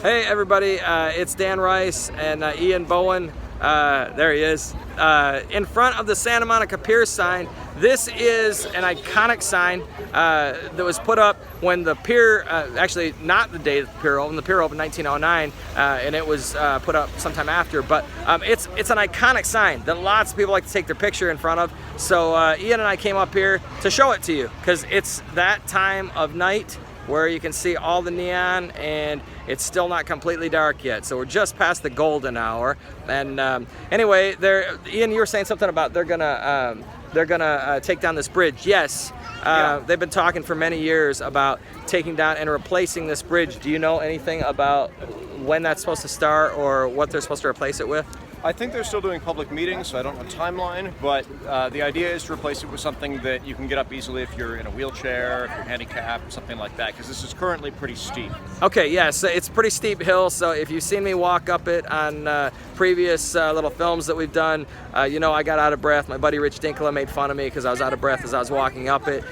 Hey everybody, it's Dan Rice and Ian Bowen. There he is. In front of the Santa Monica Pier sign. This is an iconic sign that was put up when the pier, actually not the day the pier opened, the pier opened in 1909, and it was put up sometime after, but it's an iconic sign that lots of people like to take their picture in front of. So Ian and I came up here to show it to you, because it's that time of night where you can see all the neon and it's still not completely dark yet. So we're just past the golden hour. And anyway, Ian, you were saying something about they're gonna take down this bridge. Yes, They've been talking for many years about taking down and replacing this bridge. Do you know anything about when that's supposed to start or what they're supposed to replace it with? I think they're still doing public meetings, so I don't know a timeline, but the idea is to replace it with something that you can get up easily if you're in a wheelchair, if you're handicapped, something like that, because this is currently pretty steep. Okay, yeah, so it's a pretty steep hill, so if you've seen me walk up it on previous little films that we've done, you know I got out of breath. My buddy Rich Dinkler made fun of me because I was out of breath as I was walking up it.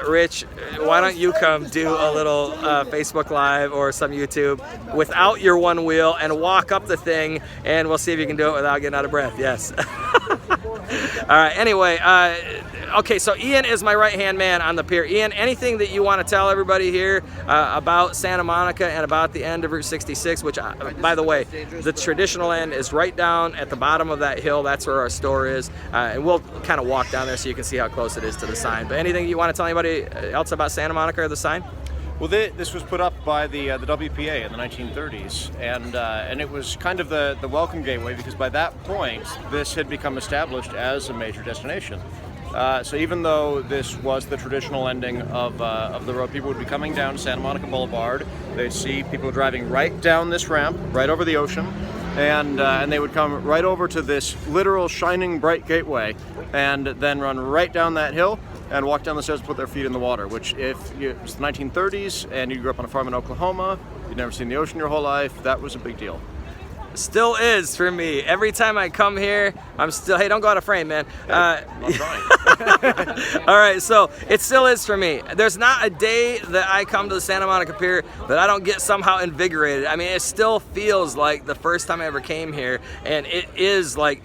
Rich, why don't you come do a little Facebook Live or some YouTube without your one wheel and walk up the thing, and we'll see if you can do it without getting out of breath. Yes. All right, anyway, okay, so Ian is my right-hand man on the pier. Ian, anything that you want to tell everybody here about Santa Monica and about the end of Route 66, which, by the way, the traditional end is right down at the bottom of that hill. That's where our store is, and we'll kind of walk down there so you can see how close it is to the sign. But anything you want to tell anybody else about Santa Monica or the sign? Well, this was put up by the WPA in the 1930s, and it was kind of the welcome gateway, because by that point, this had become established as a major destination. So even though this was the traditional ending of the road, people would be coming down Santa Monica Boulevard. They'd see people driving right down this ramp, right over the ocean, and they would come right over to this literal shining bright gateway, and then run right down that hill and walk down the stairs and put their feet in the water, which if it was the 1930s and you grew up on a farm in Oklahoma, you'd never seen the ocean your whole life, that was a big deal. Still is for me. Every time I come here, I'm still, hey, don't go out of frame, man. I'm trying. All right, so it still is for me. There's not a day that I come to the Santa Monica Pier that I don't get somehow invigorated. I mean, it still feels like the first time I ever came here, and it is like,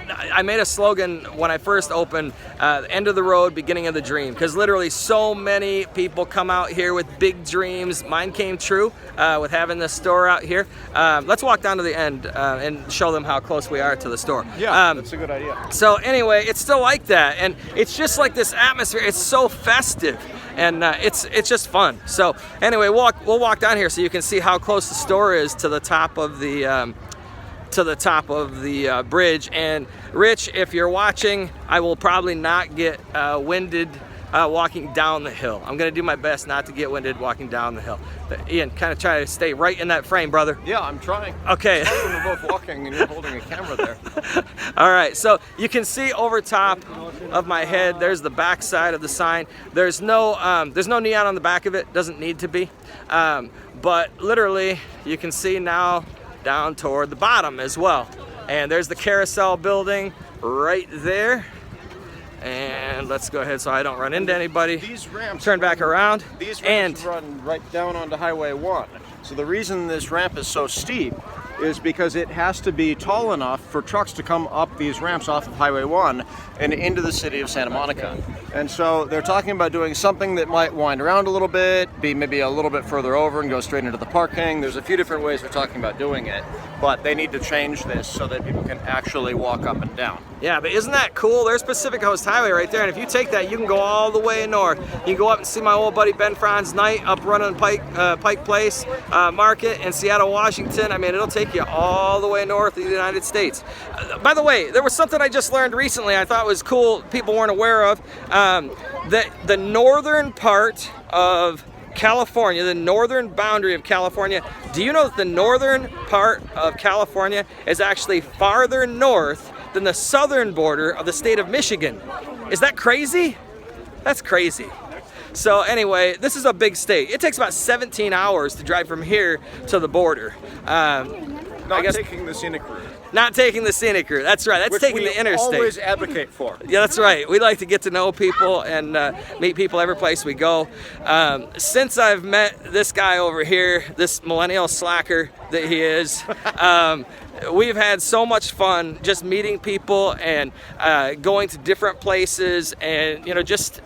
I made a slogan when I first opened, end of the road, beginning of the dream, because literally so many people come out here with big dreams. Mine came true with having this store out here. Let's walk down to the end and show them how close we are to the store. Yeah, that's a good idea. So anyway, it's still like that, and it's just like this atmosphere. It's so festive, and it's just fun. So anyway, we'll walk down here so you can see how close the store is to the top of the bridge. And Rich, if you're watching, I will probably not get winded walking down the hill. I'm gonna do my best not to get winded walking down the hill. But Ian, kind of try to stay right in that frame, brother. Yeah, I'm trying. Okay. It's hard when we're both walking and you're holding a camera there. All right, so you can see over top of my head, there's the back side of the sign. There's no neon on the back of it, doesn't need to be. But literally, you can see now down toward the bottom as well. And there's the carousel building right there. And let's go ahead so I don't run into anybody. These ramps turn back around. These ramps run right down onto Highway 1. So the reason this ramp is so steep is because it has to be tall enough for trucks to come up these ramps off of Highway 1 and into the city of Santa Monica. And so they're talking about doing something that might wind around a little bit, be maybe a little bit further over and go straight into the parking. There's a few different ways they're talking about doing it, but they need to change this so that people can actually walk up and down. Yeah, but isn't that cool? There's Pacific Coast Highway right there, and if you take that, you can go all the way north. You can go up and see my old buddy Ben Franz Knight up running Pike Place Market in Seattle, Washington. I mean, it'll take you all the way north of the United States. By the way, there was something I just learned recently I thought was cool, people weren't aware of, that the northern part of California, the northern boundary of California, do you know that the northern part of California is actually farther north than the southern border of the state of Michigan? Is that crazy? That's crazy. So anyway, this is a big state. It takes about 17 hours to drive from here to the border. Not taking the scenic route. Not taking the scenic route. That's right. That's Which taking we the interstate. always advocate for. Yeah, that's right. We like to get to know people and meet people every place we go. Since I've met this guy over here, this millennial slacker that he is, we've had so much fun just meeting people and going to different places, and just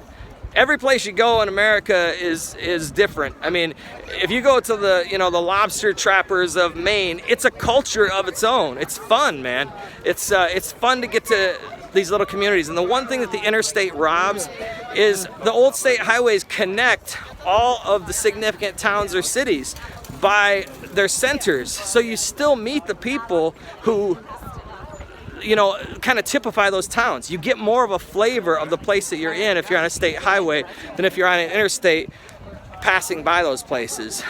every place you go in America is different. I mean, if you go to the the lobster trappers of Maine, it's a culture of its own. It's fun, man. It's fun to get to these little communities. And the one thing that the interstate robs is the old state highways connect all of the significant towns or cities by their centers. So you still meet the people who kind of typify those towns. You get more of a flavor of the place that you're in if you're on a state highway than if you're on an interstate passing by those places.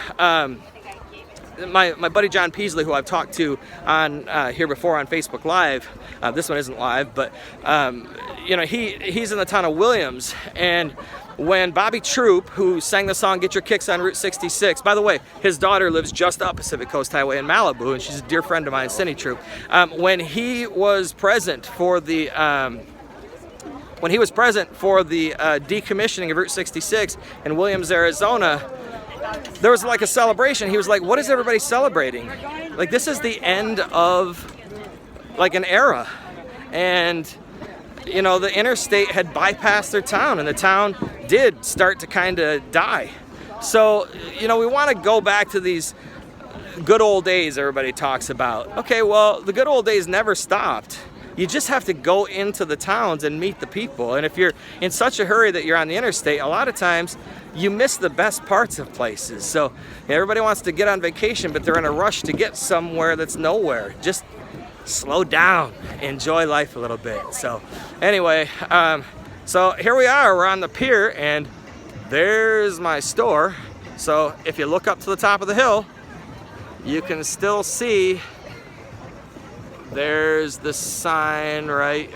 My buddy John Peasley, who I've talked to on here before on Facebook Live, this one isn't live, but he's in the town of Williams, and when Bobby Troop, who sang the song Get Your Kicks on Route 66, by the way, his daughter lives just up Pacific Coast Highway in Malibu, and she's a dear friend of mine, Cindy Troop. When he was present for the decommissioning of Route 66 in Williams, Arizona, there was like a celebration. He was like, what is everybody celebrating? Like, this is the end of like an era. And the interstate had bypassed their town, and the town did start to kind of die. So, we want to go back to these good old days everybody talks about. Okay, well, the good old days never stopped. You just have to go into the towns and meet the people. And if you're in such a hurry that you're on the interstate, a lot of times you miss the best parts of places. So everybody wants to get on vacation, but they're in a rush to get somewhere that's nowhere. Just slow down, enjoy life a little bit. So anyway, so here we are, we're on the pier, and there's my store. So if you look up to the top of the hill, you can still see there's the sign right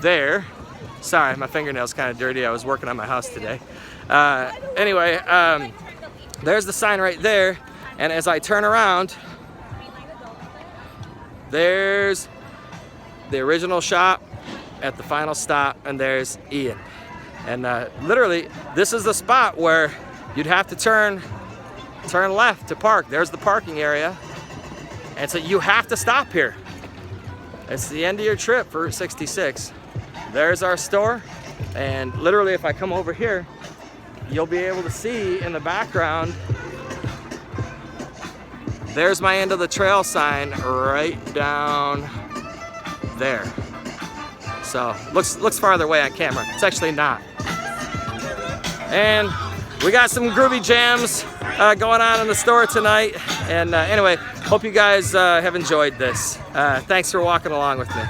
there. Sorry, my fingernail's kind of dirty. I was working on my house today. Anyway, there's the sign right there, and as I turn around, there's the original shop at the final stop, and there's Ian. And literally, this is the spot where you'd have to turn left to park. There's the parking area, and so you have to stop here. It's the end of your trip for Route 66. There's our store, and literally, if I come over here, you'll be able to see in the background, there's my end of the trail sign right down there. So looks farther away on camera. It's actually not. And we got some groovy jams going on in the store tonight. And anyway, hope you guys have enjoyed this. Thanks for walking along with me.